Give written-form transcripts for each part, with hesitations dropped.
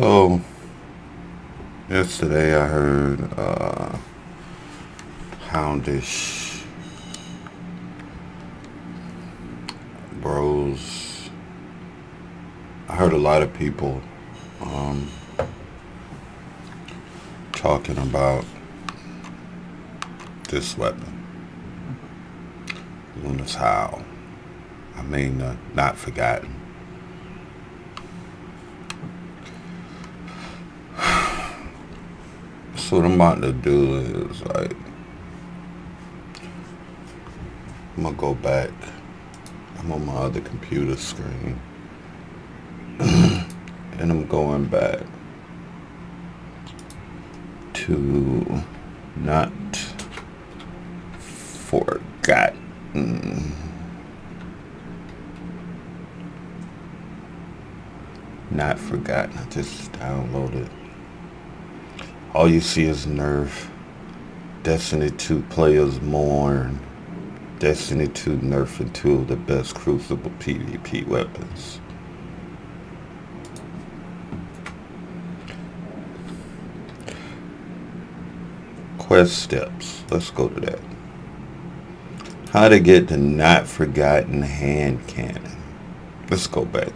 So yesterday I heard Houndish Bros. I heard a lot of people um, talking about this weapon, Luna's Howl. I mean, not forgotten. So what I'm about to do is I'm gonna go back. I'm on my other computer screen, and I'm going back to not forgotten. Not forgotten. I just downloaded. All you see is Nerf. Destiny 2 players mourn. Destiny 2 nerfing 2 of the best Crucible PvP weapons. Quest steps. Let's go to that. How to get the not forgotten hand cannon. Let's go back.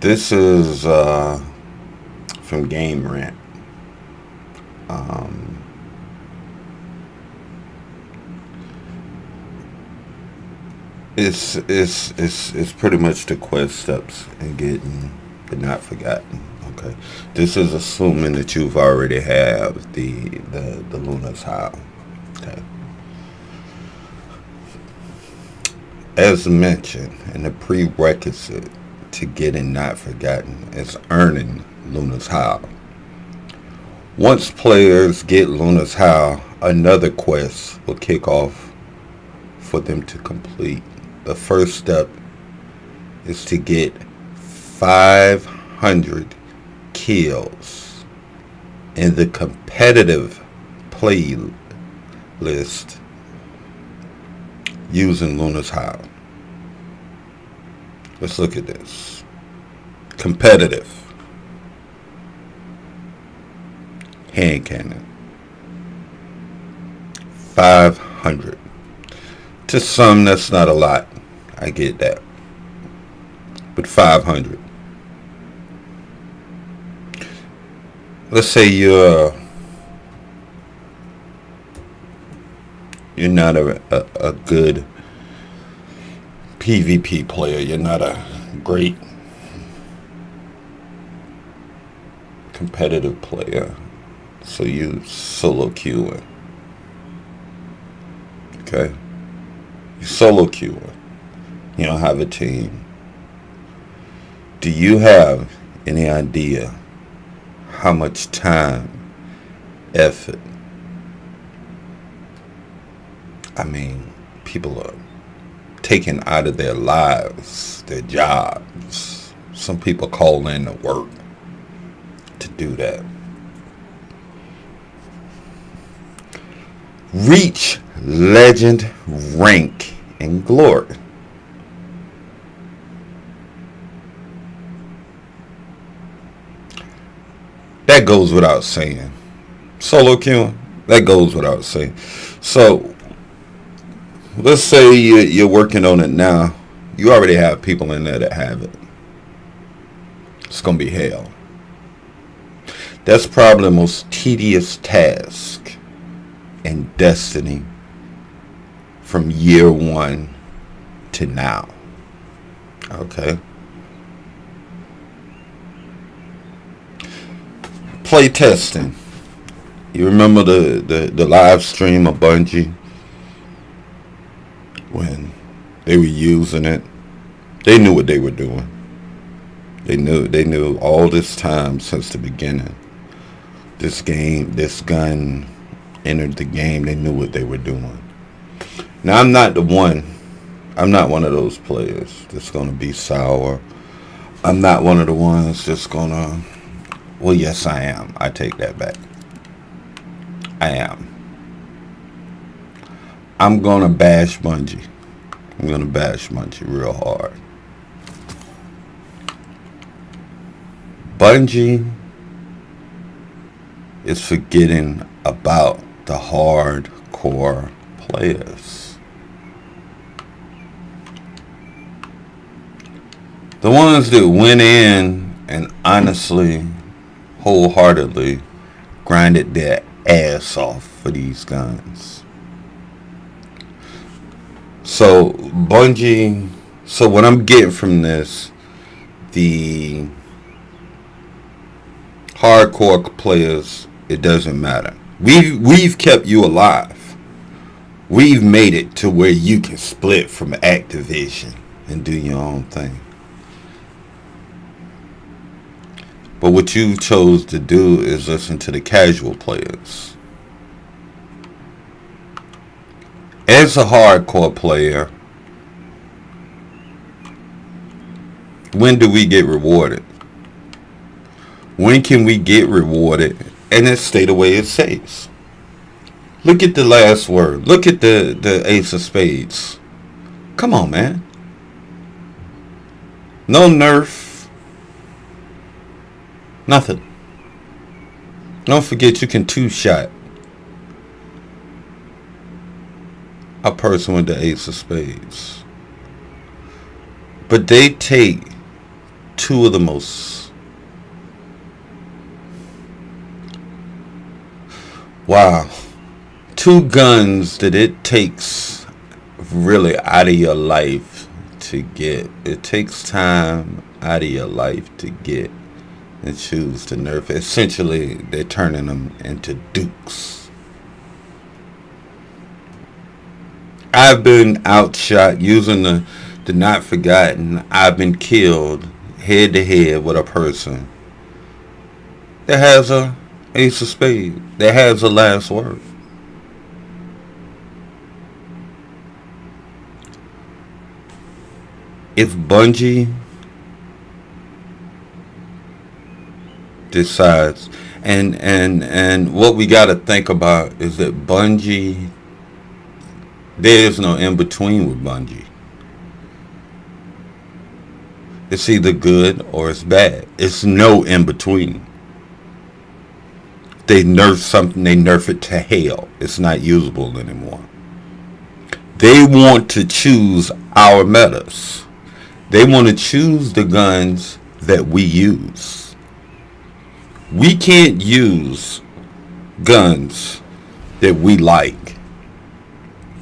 This is from Game Rant. It's pretty much the quest steps in getting the not forgotten. Okay, this is assuming that you've already have the Luna's Howl. Okay, as mentioned, in the prerequisite to getting not forgotten is earning Luna's Howl. Once players get Luna's Howl, another quest will kick off for them to complete. The first step is to get 500 kills in the competitive playlist using Luna's Howl. Let's look at this. Competitive. Hand cannon. 500. To some, that's not a lot. I get that. But 500. Let's say you're not a good PvP player. You're not a great competitive player. So you solo queuing. Okay? You solo queuing. You don't have a team. Do you have any idea how much time, effort, people are taken out of their lives, their jobs. Some people call in to work to do that. Reach legend, rank, and glory. That goes without saying. Solo queuing, that goes without saying. So let's say you're working on it now. You already have people in there that have it. It's going to be hell. That's probably the most tedious task in Destiny from year one to now. Okay. Play testing. You remember the live stream of Bungie? When they were using it, they knew what they were doing. They knew all this time since the beginning. This gun entered the game. They knew what they were doing. Now I'm not one of those players that's gonna be sour. I'm not one of the ones that's gonna. Well, yes, I am. I take that back. I am. I'm gonna bash Bungie. I'm gonna bash Bungie real hard. Bungie is forgetting about the hardcore players. The ones that went in and honestly, wholeheartedly grinded their ass off for these guns. So Bungie, so what I'm getting from this, the hardcore players, it doesn't matter. We've kept you alive. We've made it to where you can split from Activision and do your own thing. But what you chose to do is listen to the casual players. As a hardcore player, when do we get rewarded? When can we get rewarded and it stay the way it says? Look at the last word. Look at the Ace of Spades. Come on, man. No nerf. Nothing. Don't forget you can two-shot a person with the Ace of Spades. But they take two of the most... Wow. Two guns that it takes really out of your life to get. It takes time out of your life to get. And choose to nerf. Essentially, they're turning them into dukes. I've been outshot using the not forgotten. I've been killed head to head with a person that has a Ace of Spades, that has a last word. If Bungie decides, and what we got to think about is that Bungie, there's no in between with Bungie. It's either good or it's bad. It's no in between. They nerf something, they nerf it to hell. It's not usable anymore. They want to choose our metas. They want to choose the guns that we use. We can't use guns that we like.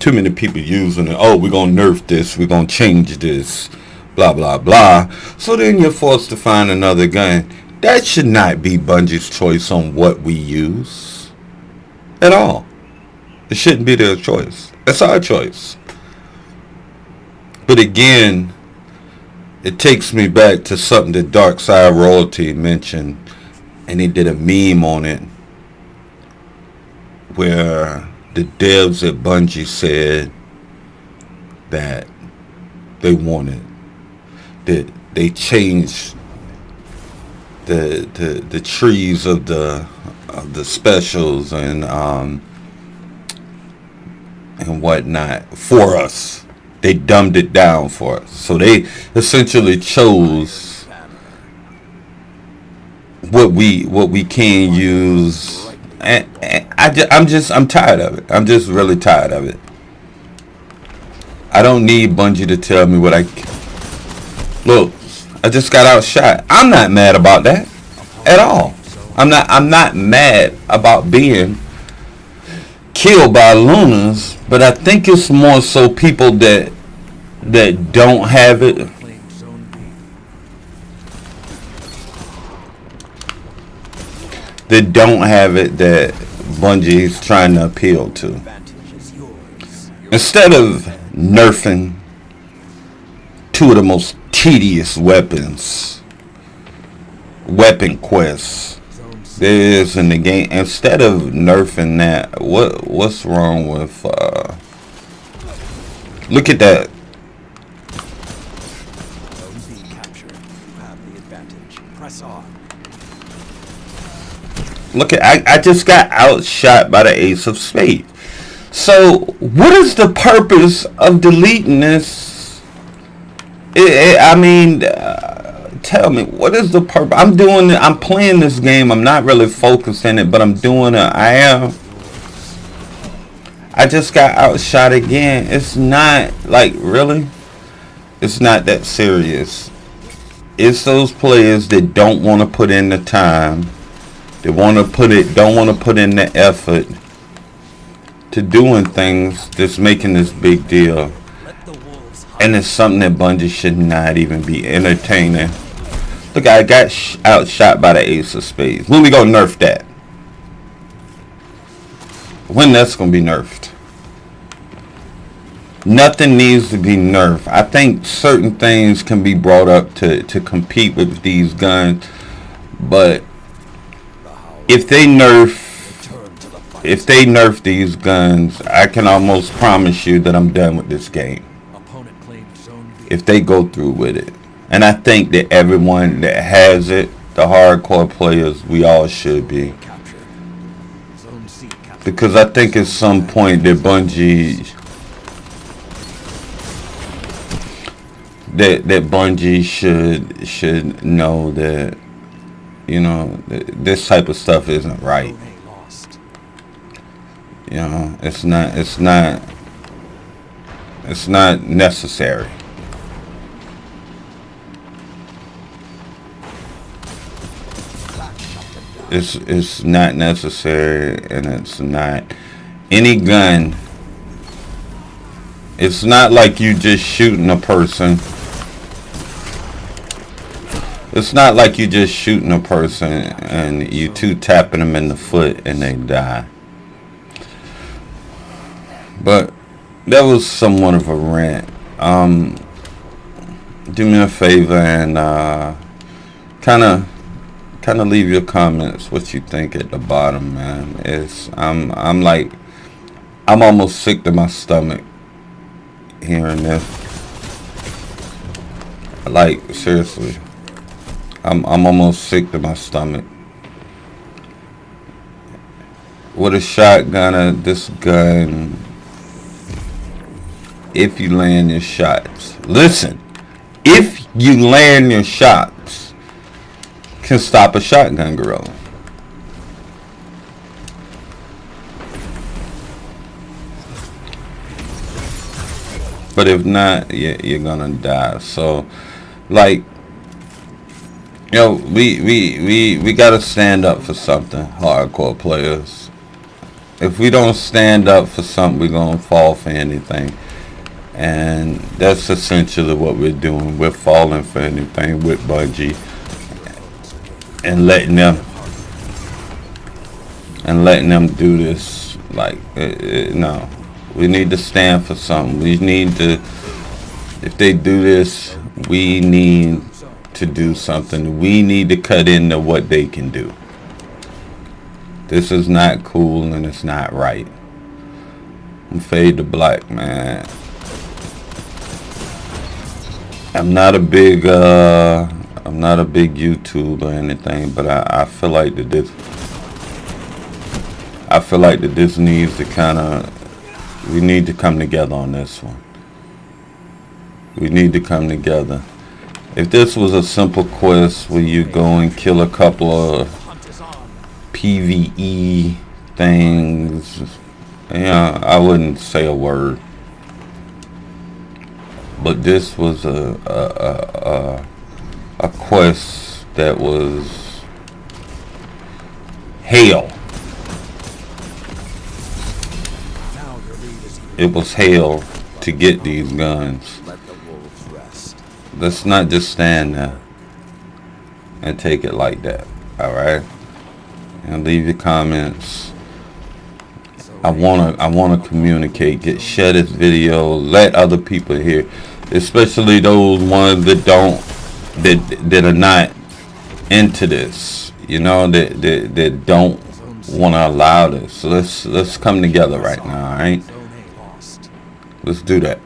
Too many people using it. Oh, we're going to nerf this. We're going to change this. Blah, blah, blah. So then you're forced to find another gun. That should not be Bungie's choice on what we use. At all. It shouldn't be their choice. It's our choice. But again, it takes me back to something that Dark Side Royalty mentioned. And he did a meme on it where the devs at Bungie said that they wanted, that they changed the trees of the specials and whatnot for us. They dumbed it down for us. So they essentially chose what we can use, and I'm tired of it. I'm just really tired of it. I don't need Bungie to tell me what look. I just got outshot. I'm not mad about that at all. I'm not mad about being killed by Lunas, but I think it's more so people that don't have it. That don't have it, that Bungie's trying to appeal to. Instead of nerfing two of the most tedious weapon quests there is in the game, instead of nerfing that, what's wrong with look at that. Look at, I just got outshot by the Ace of Spades. So what is the purpose of deleting this? tell me, what is the purpose? I'm doing it. I'm playing this game. I'm not really focused in it, but I'm doing it. I am. I just got outshot again. It's not like, really. It's not that serious. It's those players that don't want to put in the time. They want to don't want to put in the effort to doing things that's making this big deal. And it's something that Bungie should not even be entertaining. Look, I got outshot by the Ace of Spades. When we gonna nerf that? When that's gonna be nerfed? Nothing needs to be nerfed. I think certain things can be brought up to compete with these guns, but if they nerf these guns, I can almost promise you that I'm done with this game. If they go through with it. And I think that everyone that has it, the hardcore players, we all should be. Because I think at some point that Bungie should know that, you know, this type of stuff isn't right. You know, it's not necessary. It's not necessary, and it's not any gun. It's not like you just shooting a person. It's not like you just shooting a person and you tapping them in the foot and they die. But that was somewhat of a rant. Do me a favor and kind of leave your comments what you think at the bottom, man. I'm almost sick to my stomach hearing this. Like, seriously, I'm almost sick to my stomach. With a shotgun, this gun, if you land your shots, listen, if you land your shots, can stop a shotgun gorilla. But if not, you're gonna die. So, like, you know, we gotta stand up for something, hardcore players. If we don't stand up for something, we're gonna fall for anything. And that's essentially what we're doing. We're falling for anything with Bungie. And letting them do this. Like, no, we need to stand for something. We need to, if they do this, we need to do something. We need to cut into what they can do. This is not cool and it's not right. I'm Fade to Black, man. I'm not a big YouTube or anything, but I feel like that this needs to we need to come together on this one. We need to come together. If this was a simple quest where you go and kill a couple of PvE things, yeah, I wouldn't say a word. But this was a quest that was hell. It was hell to get these guns. Let's not just stand there and take it like that. Alright? And leave your comments. I wanna communicate. Share this video. Let other people hear. Especially those ones that are not into this. You know, that don't wanna allow this. So let's come together right now, alright? Let's do that.